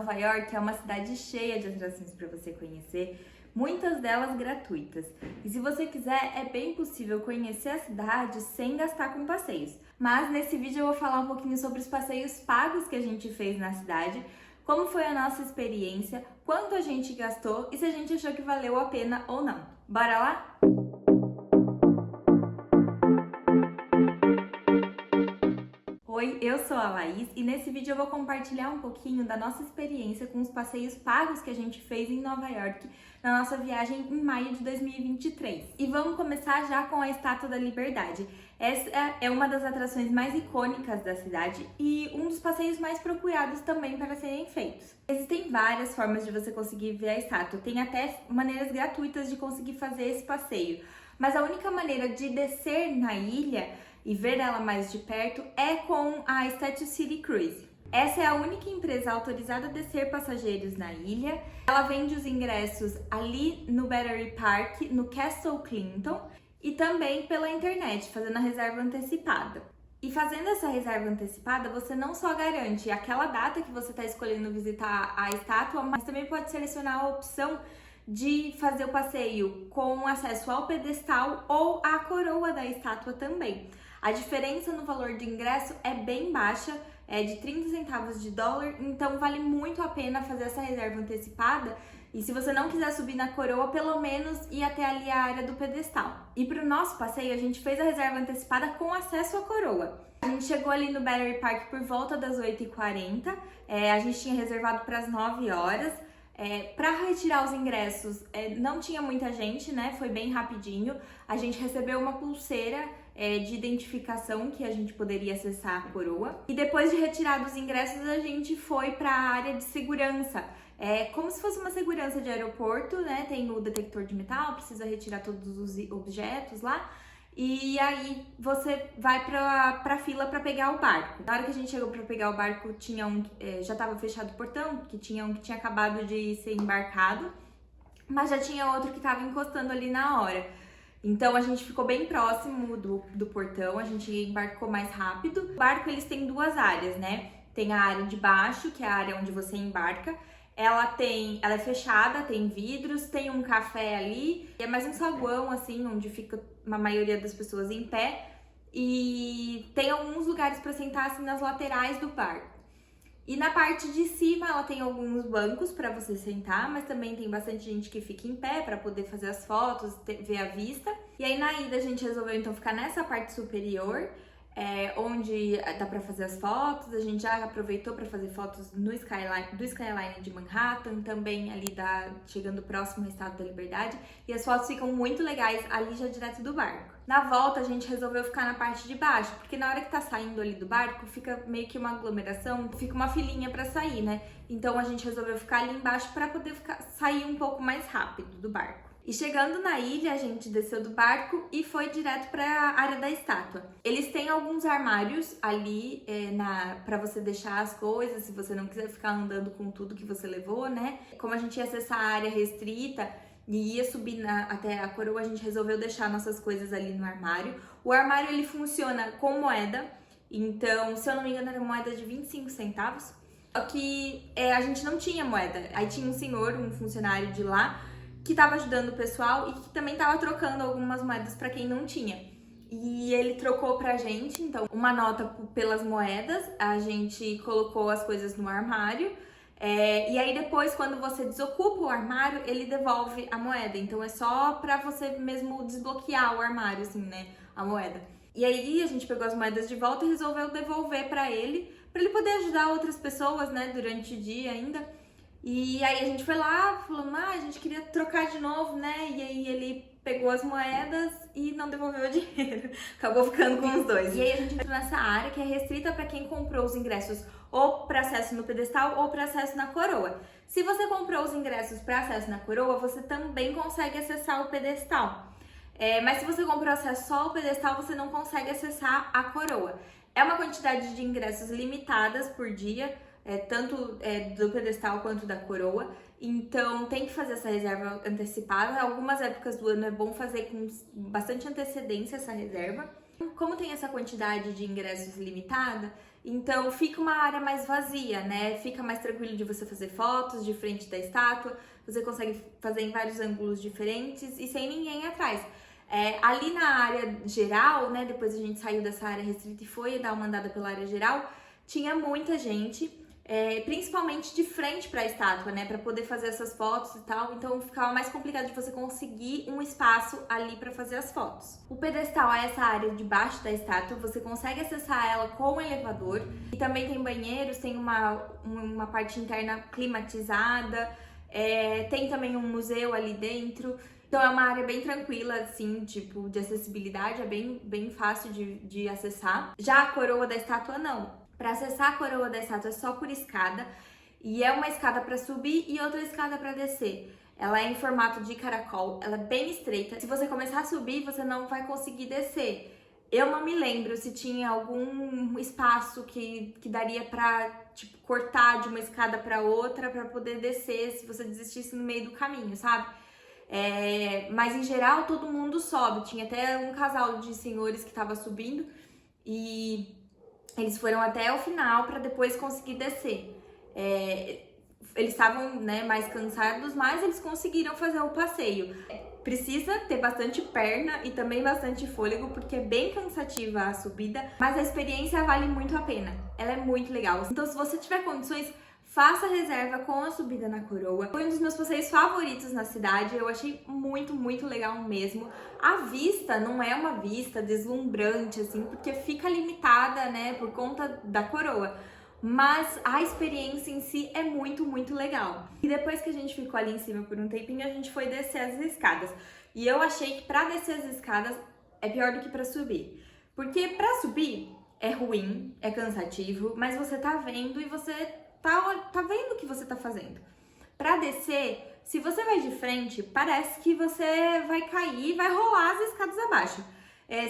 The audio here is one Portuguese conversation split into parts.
Nova York é uma cidade cheia de atrações para você conhecer, muitas delas gratuitas. E se você quiser, é bem possível conhecer a cidade sem gastar com passeios. Mas nesse vídeo eu vou falar um pouquinho sobre os passeios pagos que a gente fez na cidade, como foi a nossa experiência, quanto a gente gastou e se a gente achou que valeu a pena ou não. Bora lá? Oi, eu sou a Laís e nesse vídeo eu vou compartilhar um pouquinho da nossa experiência com os passeios pagos que a gente fez em Nova York na nossa viagem em maio de 2023. E vamos começar já com a Estátua da Liberdade. Essa é uma das atrações mais icônicas da cidade e um dos passeios mais procurados também para serem feitos. Existem várias formas de você conseguir ver a estátua, tem até maneiras gratuitas de conseguir fazer esse passeio, mas a única maneira de descer na ilha e ver ela mais de perto é com a Statue City Cruise. Essa é a única empresa autorizada a descer passageiros na ilha. Ela vende os ingressos ali no Battery Park, no Castle Clinton e também pela internet, fazendo a reserva antecipada. E fazendo essa reserva antecipada, você não só garante aquela data que você está escolhendo visitar a estátua, mas também pode selecionar a opção de fazer o passeio com acesso ao pedestal ou à coroa da estátua também. A diferença no valor de ingresso é bem baixa, é de 30 centavos de dólar, então vale muito a pena fazer essa reserva antecipada. E se você não quiser subir na coroa, pelo menos ir até ali a área do pedestal. E para o nosso passeio, a gente fez a reserva antecipada com acesso à coroa. A gente chegou ali no Battery Park por volta das 8h40, a gente tinha reservado para as 9 horas. Para retirar os ingressos, não tinha muita gente, né? Foi bem rapidinho. A gente recebeu uma pulseira de identificação que a gente poderia acessar a coroa. E depois de retirados os ingressos, a gente foi para a área de segurança. Como se fosse uma segurança de aeroporto, né? Tem o detector de metal, precisa retirar todos os objetos lá. E aí você vai pra fila para pegar o barco. Na hora que a gente chegou para pegar o barco, tinha já estava fechado o portão, que tinha um que tinha acabado de ser embarcado, mas já tinha outro que estava encostando ali na hora. Então a gente ficou bem próximo do portão, a gente embarcou mais rápido. O barco eles têm duas áreas, né? Tem a área de baixo, que é a área onde você embarca. Ela é fechada, tem vidros, tem um café ali, é mais um saguão assim, onde fica a maioria das pessoas em pé, e tem alguns lugares para sentar assim nas laterais do barco. E na parte de cima ela tem alguns bancos para você sentar, mas também tem bastante gente que fica em pé para poder fazer as fotos, ver a vista. E aí na ida a gente resolveu então ficar nessa parte superior, onde dá para fazer as fotos. A gente já aproveitou para fazer fotos do Skyline de Manhattan, também ali chegando próximo ao Estátua da Liberdade, e as fotos ficam muito legais ali já direto do barco. Na volta a gente resolveu ficar na parte de baixo, porque na hora que tá saindo ali do barco fica meio que uma aglomeração, fica uma filinha para sair, né? Então a gente resolveu ficar ali embaixo para poder sair um pouco mais rápido do barco. E chegando na ilha, a gente desceu do barco e foi direto para a área da estátua. Eles têm alguns armários ali para você deixar as coisas, se você não quiser ficar andando com tudo que você levou, né? Como a gente ia acessar a área restrita e ia subir até a coroa, a gente resolveu deixar nossas coisas ali no armário. O armário ele funciona com moeda, então, se eu não me engano, era moeda de 25 centavos. Só que a gente não tinha moeda. Aí tinha um senhor, um funcionário de lá, que estava ajudando o pessoal e que também estava trocando algumas moedas para quem não tinha. E ele trocou pra gente, então, uma nota pelas moedas, a gente colocou as coisas no armário, e aí depois, quando você desocupa o armário, ele devolve a moeda. Então é só pra você mesmo desbloquear o armário, assim, né, a moeda. E aí a gente pegou as moedas de volta e resolveu devolver pra ele poder ajudar outras pessoas, né, durante o dia ainda. E aí a gente foi lá, falou, a gente queria trocar de novo, né? E aí ele pegou as moedas e não devolveu o dinheiro. Acabou ficando com os dois. E aí a gente entrou nessa área que é restrita para quem comprou os ingressos ou para acesso no pedestal ou para acesso na coroa. Se você comprou os ingressos para acesso na coroa, você também consegue acessar o pedestal. Mas se você comprou acesso só ao pedestal, você não consegue acessar a coroa. É uma quantidade de ingressos limitadas por dia, tanto do pedestal quanto da coroa, então tem que fazer essa reserva antecipada. Algumas épocas do ano é bom fazer com bastante antecedência essa reserva. Como tem essa quantidade de ingressos limitada, Então fica uma área mais vazia, né? Fica mais tranquilo de você fazer fotos de frente da estátua, você consegue fazer em vários ângulos diferentes e sem ninguém atrás. Ali na área geral, né? Depois a gente saiu dessa área restrita e foi dar uma andada pela área geral, tinha muita gente. Principalmente de frente para a estátua, né, para poder fazer essas fotos e tal, então ficava mais complicado de você conseguir um espaço ali para fazer as fotos. O pedestal é essa área debaixo da estátua, você consegue acessar ela com o elevador e também tem banheiros, tem uma parte interna climatizada, tem também um museu ali dentro. Então é uma área bem tranquila, assim, tipo, de acessibilidade, é bem fácil de acessar. Já a coroa da estátua, não. Para acessar a coroa da estátua é só por escada, e é uma escada para subir e outra escada para descer. Ela é em formato de caracol, ela é bem estreita. Se você começar a subir, você não vai conseguir descer. Eu não me lembro se tinha algum espaço que daria para, tipo, cortar de uma escada para outra para poder descer se você desistisse no meio do caminho, sabe? Mas em geral todo mundo sobe. Tinha até um casal de senhores que estava subindo e eles foram até o final para depois conseguir descer. Eles estavam, né, mais cansados, mas eles conseguiram fazer o passeio. Precisa ter bastante perna e também bastante fôlego, porque é bem cansativa a subida, mas a experiência vale muito a pena. Ela é muito legal. Então, se você tiver condições, faça reserva com a subida na coroa. Foi um dos meus passeios favoritos na cidade, eu achei muito legal mesmo. A vista não é uma vista deslumbrante, assim, porque fica limitada, né, por conta da coroa. Mas a experiência em si é muito legal. E depois que a gente ficou ali em cima por um tempinho, a gente foi descer as escadas. E eu achei que pra descer as escadas é pior do que pra subir. Porque pra subir é ruim, é cansativo, mas você tá vendo e você tá vendo o que você tá fazendo. Pra descer, se você vai de frente, parece que você vai cair, vai rolar as escadas abaixo.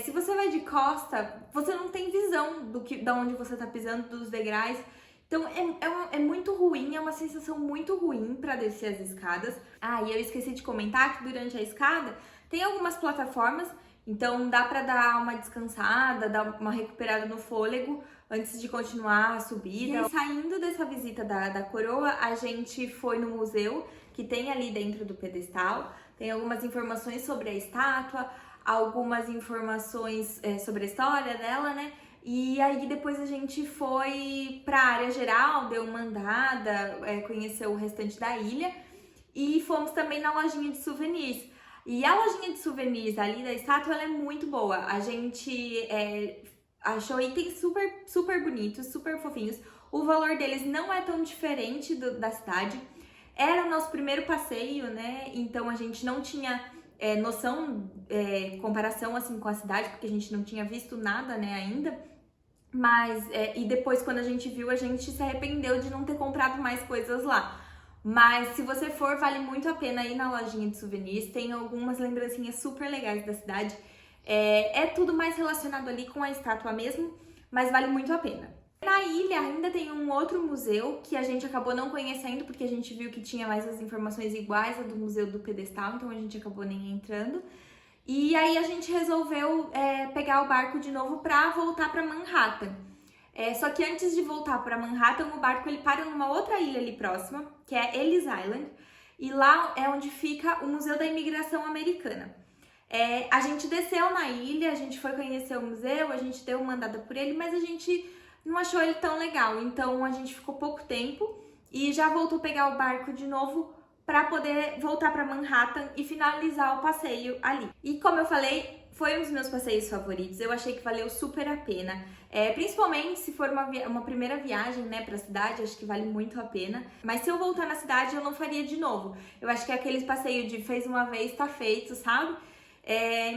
Se você vai de costa, você não tem visão da onde você tá pisando, dos degraus. Então é muito ruim, é uma sensação muito ruim pra descer as escadas. E eu esqueci de comentar que durante a escada tem algumas plataformas, então dá pra dar uma descansada, dar uma recuperada no fôlego antes de continuar a subida. E aí, saindo dessa visita da coroa, a gente foi no museu que tem ali dentro do pedestal. Tem algumas informações sobre a estátua, algumas informações sobre a história dela, né? E aí depois a gente foi pra área geral, deu uma andada, conheceu o restante da ilha e fomos também na lojinha de souvenirs. E a lojinha de souvenirs ali da estátua, ela é muito boa. A gente achou itens super bonitos, super fofinhos. O valor deles não é tão diferente da cidade. Era o nosso primeiro passeio, né? Então a gente não tinha noção, comparação assim com a cidade, porque a gente não tinha visto nada, né, ainda. Mas, e depois quando a gente viu, a gente se arrependeu de não ter comprado mais coisas lá. Mas se você for, vale muito a pena ir na lojinha de souvenirs, tem algumas lembrancinhas super legais da cidade. É tudo mais relacionado ali com a estátua mesmo, mas vale muito a pena. Na ilha ainda tem um outro museu que a gente acabou não conhecendo, porque a gente viu que tinha mais as informações iguais a do Museu do Pedestal, então a gente acabou nem entrando. E aí a gente resolveu pegar o barco de novo pra voltar pra Manhattan. Só que antes de voltar pra Manhattan, o barco ele para numa outra ilha ali próxima, que é Ellis Island, e lá é onde fica o Museu da Imigração Americana. A gente desceu na ilha, a gente foi conhecer o museu, a gente deu uma andada por ele, mas a gente não achou ele tão legal, então a gente ficou pouco tempo e já voltou a pegar o barco de novo para poder voltar para Manhattan e finalizar o passeio ali. E como eu falei, foi um dos meus passeios favoritos, eu achei que valeu super a pena, principalmente se for uma primeira viagem, né, pra cidade, acho que vale muito a pena. Mas se eu voltar na cidade, eu não faria de novo. Eu acho que é aquele passeio de fez uma vez, tá feito, sabe?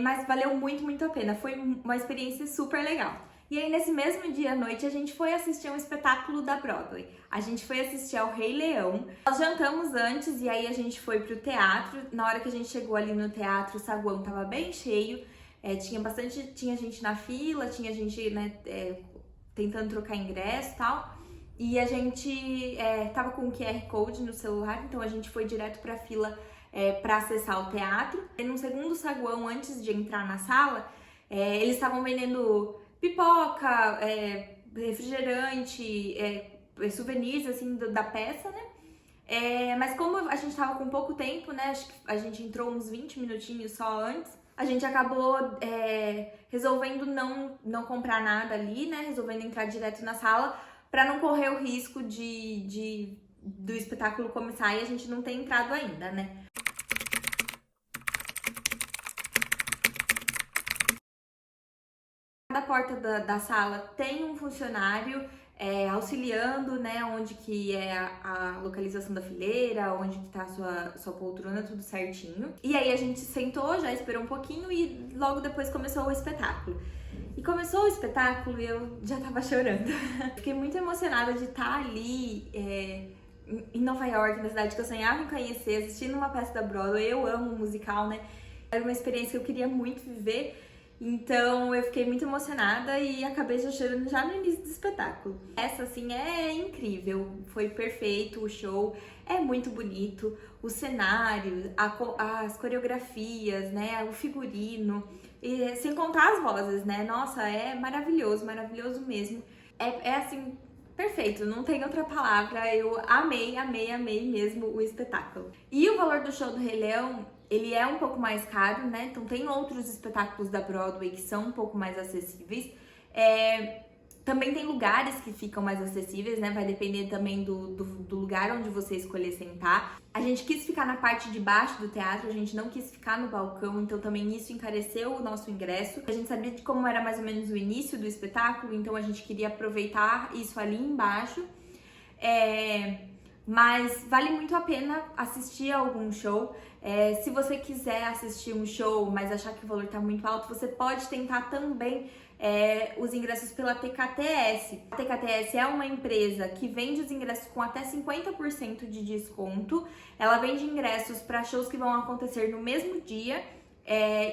Mas valeu muito a pena, foi uma experiência super legal. E aí, nesse mesmo dia à noite, a gente foi assistir um espetáculo da Broadway. A gente foi assistir ao Rei Leão. Nós jantamos antes e aí a gente foi pro teatro. Na hora que a gente chegou ali no teatro, o saguão tava bem cheio. Tinha gente na fila, tinha gente, né, tentando trocar ingresso e tal. E a gente tava com o QR Code no celular, então a gente foi direto pra fila para acessar o teatro. E no segundo saguão, antes de entrar na sala, eles estavam vendendo pipoca, refrigerante, souvenirs, assim, da peça, né? Mas como a gente tava com pouco tempo, né? Acho que a gente entrou uns 20 minutinhos só antes. A gente acabou resolvendo não comprar nada ali, né? Resolvendo entrar direto na sala pra não correr o risco do espetáculo começar e a gente não ter entrado ainda, né? Cada porta da sala tem um funcionário auxiliando, né, onde que é a localização da fileira, onde que tá a sua poltrona, tudo certinho. E aí a gente sentou, já esperou um pouquinho e logo depois começou o espetáculo. E começou o espetáculo e eu já tava chorando. Fiquei muito emocionada de estar ali em Nova York, na cidade que eu sonhava em conhecer, assistindo uma peça da Broadway. Eu amo musical, né? Era uma experiência que eu queria muito viver. Então eu fiquei muito emocionada e acabei já chorando já no início do espetáculo. Essa, assim, é incrível, foi perfeito o show, é muito bonito, o cenário, as coreografias, né, o figurino, e sem contar as vozes, né, nossa, é maravilhoso, maravilhoso mesmo. É assim, perfeito, não tem outra palavra, eu amei, amei, amei mesmo o espetáculo. E o valor do show do Rei Leão, ele é um pouco mais caro, né? Então tem outros espetáculos da Broadway que são um pouco mais acessíveis. Também tem lugares que ficam mais acessíveis, né? Vai depender também do lugar onde você escolher sentar. A gente quis ficar na parte de baixo do teatro, a gente não quis ficar no balcão, então também isso encareceu o nosso ingresso. A gente sabia de como era mais ou menos o início do espetáculo, então a gente queria aproveitar isso ali embaixo. Mas vale muito a pena assistir a algum show. Se você quiser assistir um show, mas achar que o valor está muito alto, você pode tentar também os ingressos pela TKTS. A TKTS é uma empresa que vende os ingressos com até 50% de desconto. Ela vende ingressos para shows que vão acontecer no mesmo dia.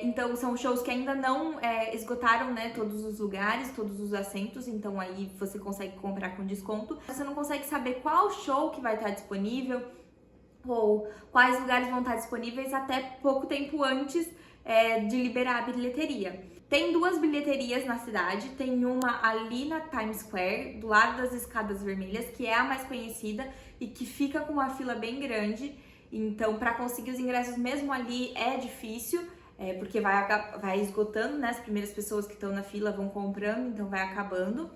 Então são shows que ainda não esgotaram, né, todos os lugares, todos os assentos, então aí você consegue comprar com desconto. Você não consegue saber qual show que vai estar disponível ou quais lugares vão estar disponíveis até pouco tempo antes de liberar a bilheteria. Tem 2 bilheterias na cidade, tem uma ali na Times Square, do lado das Escadas Vermelhas, que é a mais conhecida e que fica com uma fila bem grande. Então, para conseguir os ingressos mesmo ali é difícil, porque vai esgotando, né? As primeiras pessoas que estão na fila vão comprando, então vai acabando.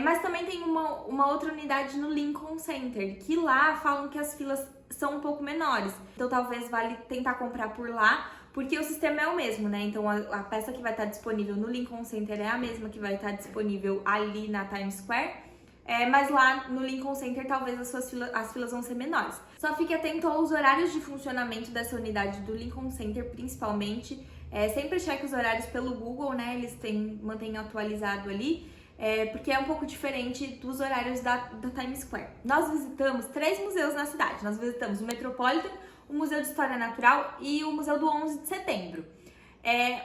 Mas também tem uma outra unidade no Lincoln Center, que lá falam que as filas são um pouco menores. Então talvez vale tentar comprar por lá, porque o sistema é o mesmo, né? Então a peça que vai estar disponível no Lincoln Center é a mesma que vai estar disponível ali na Times Square. Mas lá no Lincoln Center talvez as filas vão ser menores. Só fique atento aos horários de funcionamento dessa unidade do Lincoln Center, principalmente. Sempre cheque os horários pelo Google, né? Eles mantêm atualizado ali. Porque é um pouco diferente dos horários da Times Square. Nós visitamos 3 museus na cidade. Nós visitamos o Metropolitan, o Museu de História Natural e o Museu do 11 de Setembro.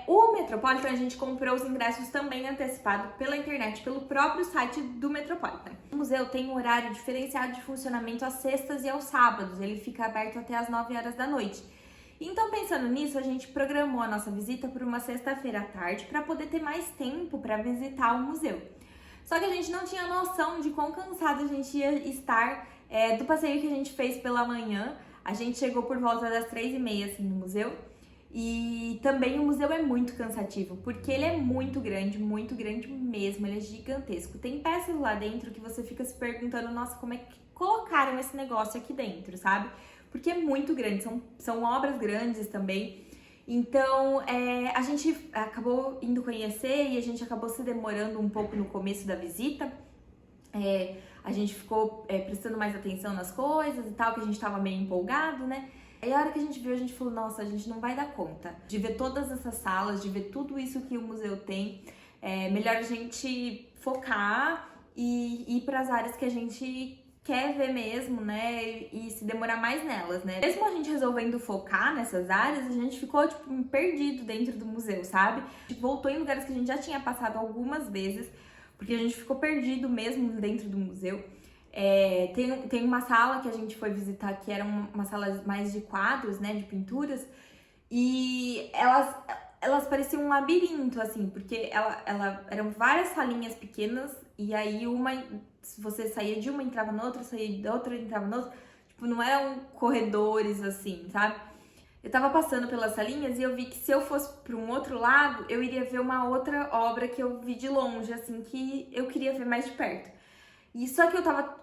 O Metropolitan, a gente comprou os ingressos também antecipado pela internet, pelo próprio site do Metropolitan. O museu tem um horário diferenciado de funcionamento às sextas e aos sábados. Ele fica aberto até às 9 horas da noite. Então, pensando nisso, a gente programou a nossa visita por uma sexta-feira à tarde para poder ter mais tempo para visitar o museu. Só que a gente não tinha noção de quão cansado a gente ia estar do passeio que a gente fez pela manhã. A gente chegou por volta das 3h30 assim, no museu. E também o museu é muito cansativo, porque ele é muito grande mesmo, ele é gigantesco. Tem peças lá dentro que você fica se perguntando, nossa, como é que colocaram esse negócio aqui dentro, sabe? Porque é muito grande, são obras grandes também. Então, a gente acabou indo conhecer e a gente acabou se demorando um pouco no começo da visita. A gente ficou prestando mais atenção nas coisas e tal, que a gente tava meio empolgado, né? E a hora que a gente viu, a gente falou, nossa, a gente não vai dar conta de ver todas essas salas, de ver tudo isso que o museu tem. Melhor a gente focar e ir para as áreas que a gente quer ver mesmo, né, e se demorar mais nelas, né. Mesmo a gente resolvendo focar nessas áreas, a gente ficou, tipo, perdido dentro do museu, sabe? A gente voltou em lugares que a gente já tinha passado algumas vezes, porque a gente ficou perdido mesmo dentro do museu. Tem uma sala que a gente foi visitar que era uma sala mais de quadros, né, de pinturas, e elas pareciam um labirinto, assim, porque eram várias salinhas pequenas, e aí se você saía de uma, entrava na outra, saía da outra, entrava na outra, tipo, não eram corredores, assim, sabe? Eu tava passando pelas salinhas e eu vi que se eu fosse para um outro lado, eu iria ver uma outra obra que eu vi de longe, assim, que eu queria ver mais de perto. E só que eu tava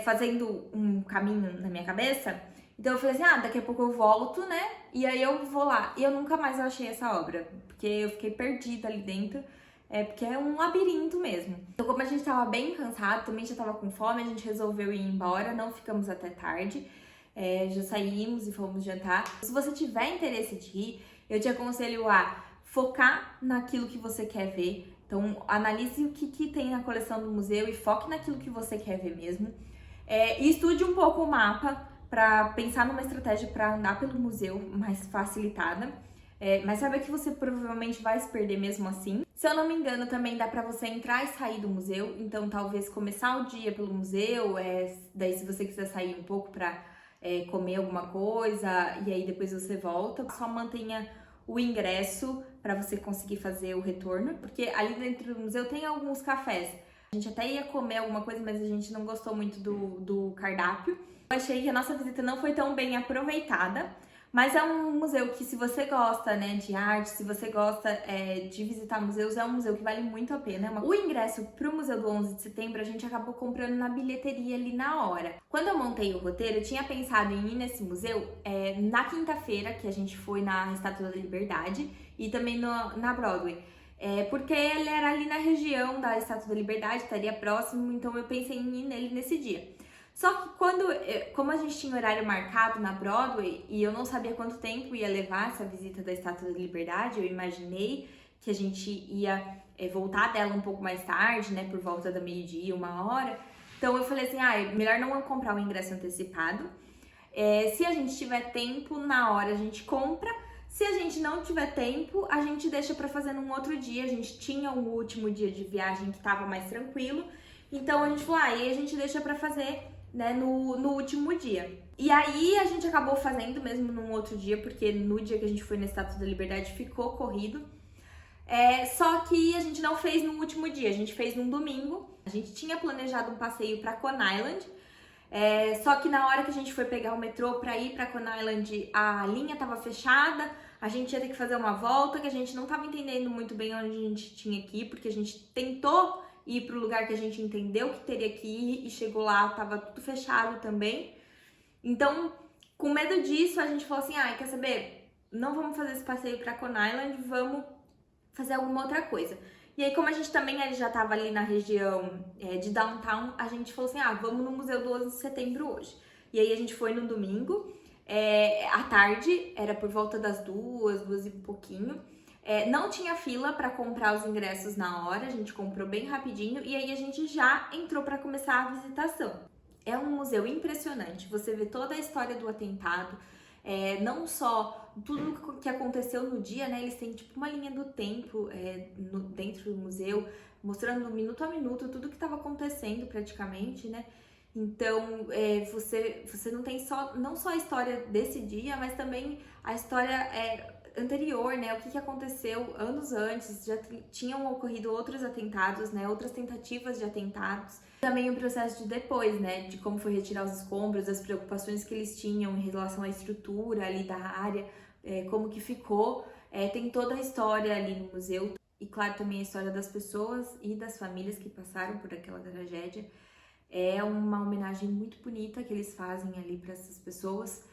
fazendo um caminho na minha cabeça, então eu falei assim, daqui a pouco eu volto, né? E aí eu vou lá. E eu nunca mais achei essa obra, porque eu fiquei perdida ali dentro, porque é um labirinto mesmo. Então, como a gente tava bem cansado, também já tava com fome, a gente resolveu ir embora, não ficamos até tarde. Já saímos e fomos jantar. Se você tiver interesse de ir, eu te aconselho a focar naquilo que você quer ver. Então, analise o que tem na coleção do museu e foque naquilo que você quer ver mesmo. E estude um pouco o mapa para pensar numa estratégia para andar pelo museu mais facilitada. Mas saiba que você provavelmente vai se perder mesmo assim. Se eu não me engano, também dá para você entrar e sair do museu. Então, talvez começar o dia pelo museu. Daí, se você quiser sair um pouco para comer alguma coisa e aí depois você volta, só mantenha o ingresso para você conseguir fazer o retorno, porque ali dentro do museu tem alguns cafés. A gente até ia comer alguma coisa, mas a gente não gostou muito do cardápio. Eu achei que a nossa visita não foi tão bem aproveitada, mas é um museu que, se você gosta, né, de arte, se você gosta de visitar museus, é um museu que vale muito a pena. O ingresso para o Museu do 11 de Setembro a gente acabou comprando na bilheteria ali na hora. Quando eu montei o roteiro, eu tinha pensado em ir nesse museu na quinta-feira, que a gente foi na Estátua da Liberdade, e também na Broadway. Porque ele era ali na região da Estátua da Liberdade, estaria próximo, então eu pensei em ir nele nesse dia. Só que como a gente tinha horário marcado na Broadway e eu não sabia quanto tempo ia levar essa visita da Estátua da Liberdade, eu imaginei que a gente ia voltar dela um pouco mais tarde, né, por volta da meio-dia, 1h. Então eu falei assim, melhor não comprar o ingresso antecipado. Se a gente tiver tempo, na hora a gente compra. Se a gente não tiver tempo, a gente deixa para fazer num outro dia. A gente tinha um último dia de viagem que estava mais tranquilo, então a gente falou, e a gente deixa para fazer, né, no último dia. E aí a gente acabou fazendo mesmo num outro dia, porque no dia que a gente foi na Estátua da Liberdade ficou corrido. Só que a gente não fez no último dia, a gente fez num domingo. A gente tinha planejado um passeio para Coney Island, só que na hora que a gente foi pegar o metrô para ir para Coney Island, a linha tava fechada, a gente ia ter que fazer uma volta, que a gente não tava entendendo muito bem onde a gente tinha que ir, porque a gente tentou ir para o lugar que a gente entendeu que teria que ir e chegou lá, tava tudo fechado também. Então, com medo disso, a gente falou assim, quer saber? Não vamos fazer esse passeio para Coney Island, vamos fazer alguma outra coisa. E aí, como a gente também já tava ali na região de downtown, a gente falou assim, vamos no Museu do 11 de Setembro hoje. E aí a gente foi no domingo, à tarde, era por volta das 2 e pouquinho. Não tinha fila para comprar os ingressos na hora, a gente comprou bem rapidinho e aí a gente já entrou para começar a visitação. É um museu impressionante, você vê toda a história do atentado, não só tudo que aconteceu no dia, né? Eles têm tipo uma linha do tempo dentro do museu, mostrando minuto a minuto tudo que estava acontecendo praticamente, né? Então, você não tem não só a história desse dia, mas também a história anterior, né? O que aconteceu anos antes, já tinham ocorrido outros atentados, né? Outras tentativas de atentados. Também o processo de depois, né? De como foi retirar os escombros, as preocupações que eles tinham em relação à estrutura ali da área, como que ficou. Tem toda a história ali no museu. E claro, também a história das pessoas e das famílias que passaram por aquela tragédia. É uma homenagem muito bonita que eles fazem ali para essas pessoas.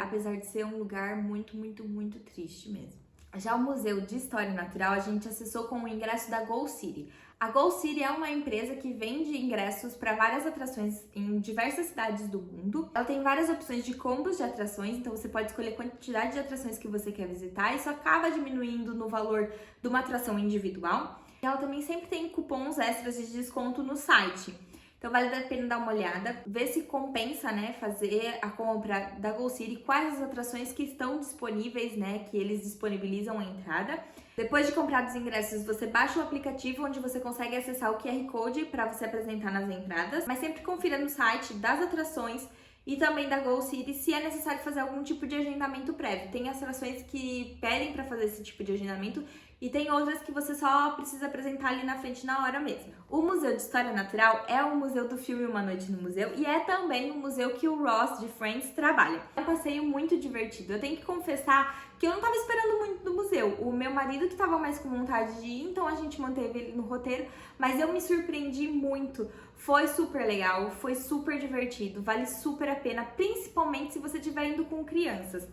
Apesar de ser um lugar muito, muito, muito triste mesmo. Já o Museu de História Natural, a gente acessou com o ingresso da Go City. A Go City é uma empresa que vende ingressos para várias atrações em diversas cidades do mundo. Ela tem várias opções de combos de atrações, então você pode escolher a quantidade de atrações que você quer visitar. Isso acaba diminuindo no valor de uma atração individual. E ela também sempre tem cupons extras de desconto no site. Então vale a pena dar uma olhada, ver se compensa, né, fazer a compra da Go City, quais as atrações que estão disponíveis, né, que eles disponibilizam a entrada. Depois de comprar os ingressos, você baixa o aplicativo onde você consegue acessar o QR Code para você apresentar nas entradas, mas sempre confira no site das atrações e também da Go City, se é necessário fazer algum tipo de agendamento prévio. Tem atrações que pedem para fazer esse tipo de agendamento e tem outras que você só precisa apresentar ali na frente na hora mesmo. O Museu de História Natural é o museu do filme Uma Noite no Museu e é também o museu que o Ross de Friends trabalha. É um passeio muito divertido. Eu tenho que confessar que eu não estava esperando muito do museu. O meu marido que estava mais com vontade de ir, então a gente manteve ele no roteiro, mas eu me surpreendi muito. Foi super legal, foi super divertido, vale super a pena, principalmente se você estiver indo com crianças.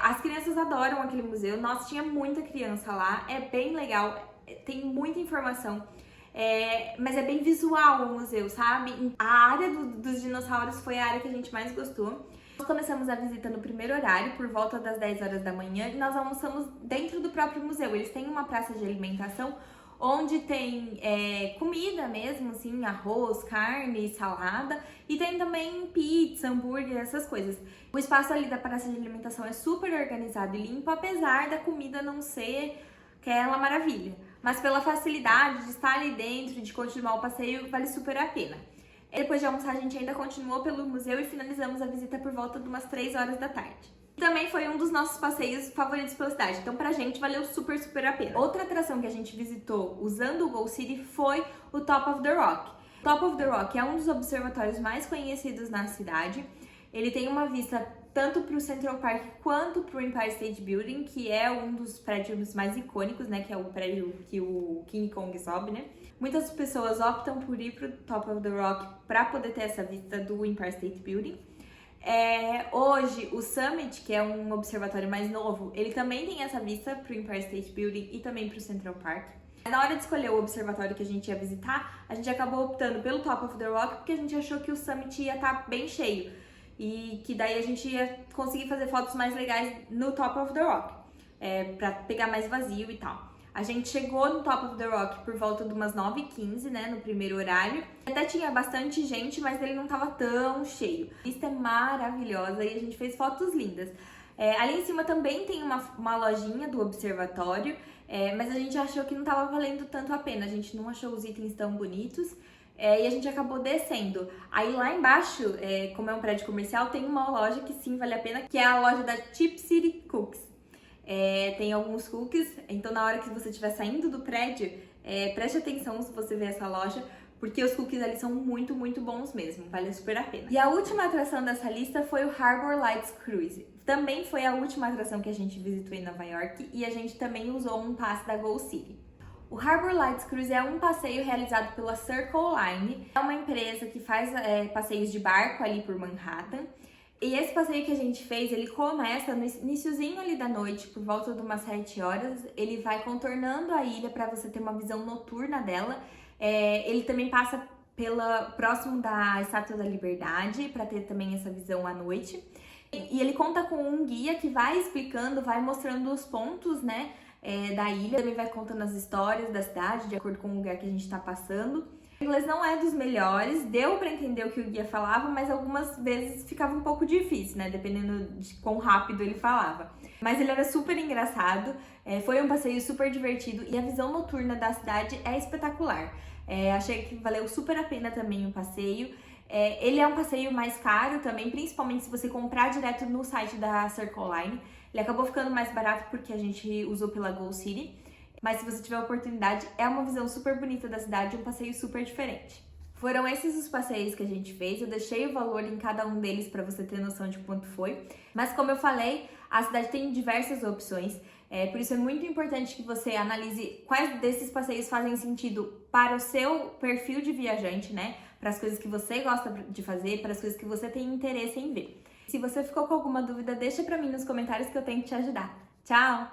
As crianças adoram aquele museu, nossa, tinha muita criança lá, é bem legal, tem muita informação, mas é bem visual o museu, sabe? A área dos dinossauros foi a área que a gente mais gostou. Nós começamos a visita no primeiro horário, por volta das 10 horas da manhã, e nós almoçamos dentro do próprio museu. Eles têm uma praça de alimentação onde tem comida mesmo, assim, arroz, carne, salada, e tem também pizza, hambúrguer, essas coisas. O espaço ali da praça de alimentação é super organizado e limpo, apesar da comida não ser aquela maravilha. Mas pela facilidade de estar ali dentro, de continuar o passeio, vale super a pena. Depois de almoçar, a gente ainda continuou pelo museu e finalizamos a visita por volta de umas 3 horas da tarde. Também foi um dos nossos passeios favoritos pela cidade, então pra gente valeu super a pena. Outra atração que a gente visitou usando o Go City foi o Top of the Rock. Top of the Rock é um dos observatórios mais conhecidos na cidade. Ele tem uma vista tanto para o Central Park quanto para o Empire State Building, que é um dos prédios mais icônicos, né? Que é o prédio que o King Kong sobe, né? Muitas pessoas optam por ir para o Top of the Rock para poder ter essa vista do Empire State Building. Hoje, o Summit, que é um observatório mais novo, ele também tem essa vista para o Empire State Building e também para o Central Park. Na hora de escolher o observatório que a gente ia visitar, a gente acabou optando pelo Top of the Rock porque a gente achou que o Summit ia estar bem cheio e que daí a gente ia conseguir fazer fotos mais legais no Top of the Rock, para pegar mais vazio e tal. A gente chegou no Top of the Rock por volta de umas 9h15, né, no primeiro horário. Até tinha bastante gente, mas ele não tava tão cheio. A vista é maravilhosa e a gente fez fotos lindas. Ali em cima também tem uma lojinha do observatório, mas a gente achou que não tava valendo tanto a pena. A gente não achou os itens tão bonitos. E a gente acabou descendo. Aí lá embaixo, como é um prédio comercial, tem uma loja que sim vale a pena, que é a loja da Chip City Cookies. Tem alguns cookies, então na hora que você estiver saindo do prédio, preste atenção se você ver essa loja, porque os cookies ali são muito bons mesmo, vale super a pena. E a última atração dessa lista foi o Harbor Lights Cruise. Também foi a última atração que a gente visitou em Nova York e a gente também usou um passe da Go City. O Harbor Lights Cruise é um passeio realizado pela Circle Line, é uma empresa que faz passeios de barco ali por Manhattan. E esse passeio que a gente fez, ele começa no iniciozinho ali da noite, por volta de umas 7 horas. Ele vai contornando a ilha para você ter uma visão noturna dela. Ele também passa próximo da Estátua da Liberdade, para ter também essa visão à noite. E ele conta com um guia que vai explicando, vai mostrando os pontos, né, da ilha. Também vai contando as histórias da cidade, de acordo com o lugar que a gente está passando. O inglês não é dos melhores, deu para entender o que o guia falava, mas algumas vezes ficava um pouco difícil, né? Dependendo de quão rápido ele falava. Mas ele era super engraçado, foi um passeio super divertido e a visão noturna da cidade é espetacular. Achei que valeu super a pena também o passeio. Ele é um passeio mais caro também, principalmente se você comprar direto no site da Circle Line. Ele acabou ficando mais barato porque a gente usou pela Go City. Mas se você tiver a oportunidade, é uma visão super bonita da cidade, um passeio super diferente. Foram esses os passeios que a gente fez, eu deixei o valor em cada um deles para você ter noção de quanto foi. Mas como eu falei, a cidade tem diversas opções, por isso é muito importante que você analise quais desses passeios fazem sentido para o seu perfil de viajante, né? Para as coisas que você gosta de fazer, para as coisas que você tem interesse em ver. Se você ficou com alguma dúvida, deixa para mim nos comentários que eu tento te ajudar. Tchau!